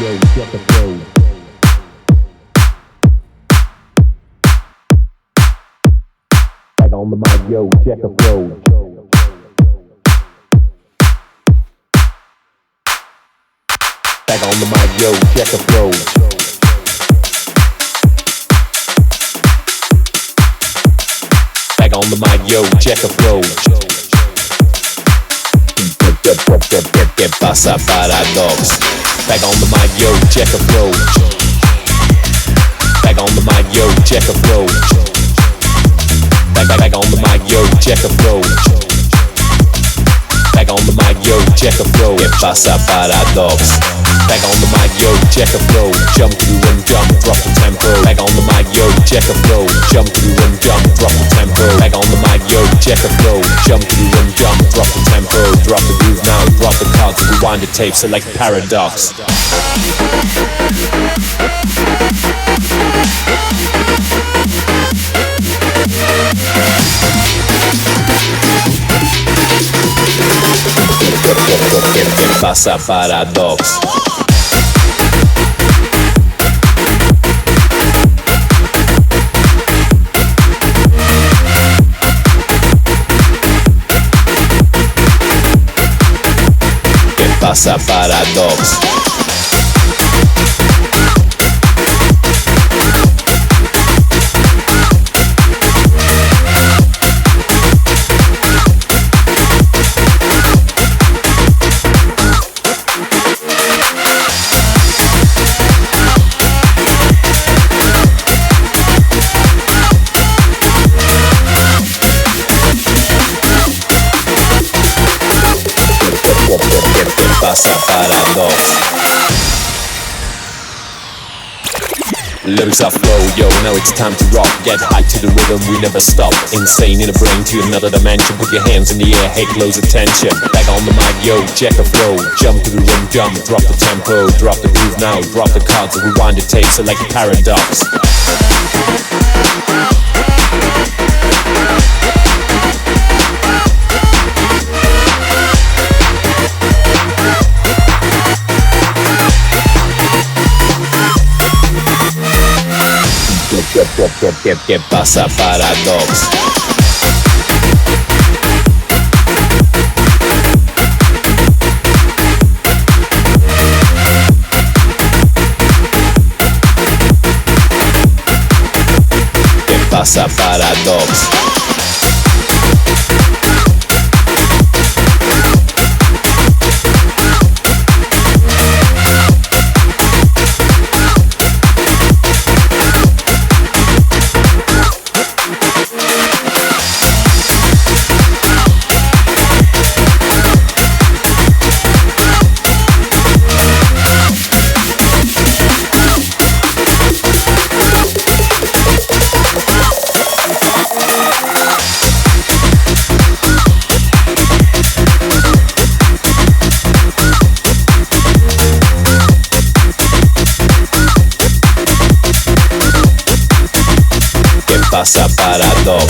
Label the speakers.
Speaker 1: yo, check the flow. Back on the mic, yo, check the flow. Back on the mic, yo, check the flow. Back on the mic, yo, check the flow. Que pasa paradox? Back on the mic, yo, check the flow. Back on the mic, yo, check the flow. Back on the mic, yo, check the flow. Back on the mic, yo, check the flow. Que pasa paradox? Back on the mic, yo, check the flow. Jump through and jump, drop the tempo. Back on the mic, yo, check the flow. Jump through and jump, drop the tempo. Back on the mic, yo, check the flow. Jump through and jump, drop the tempo. Drop the groove now, drop the cards, rewind the tape, select paradox. Que pasa paradox? Pasa paradox? Pasa paradox? Lyrics are flow, yo, now it's time to rock. Get high to the rhythm, we never stop. Insane in a brain to another dimension. Put your hands in the air, hey, close attention. Back on the mic, yo, check the flow. Jump to the rhythm, jump, drop the tempo. Drop the groove now, drop the cards, rewind the tape, select paradox. Que pasa paradox? Que pasa paradox? Pasa paradox?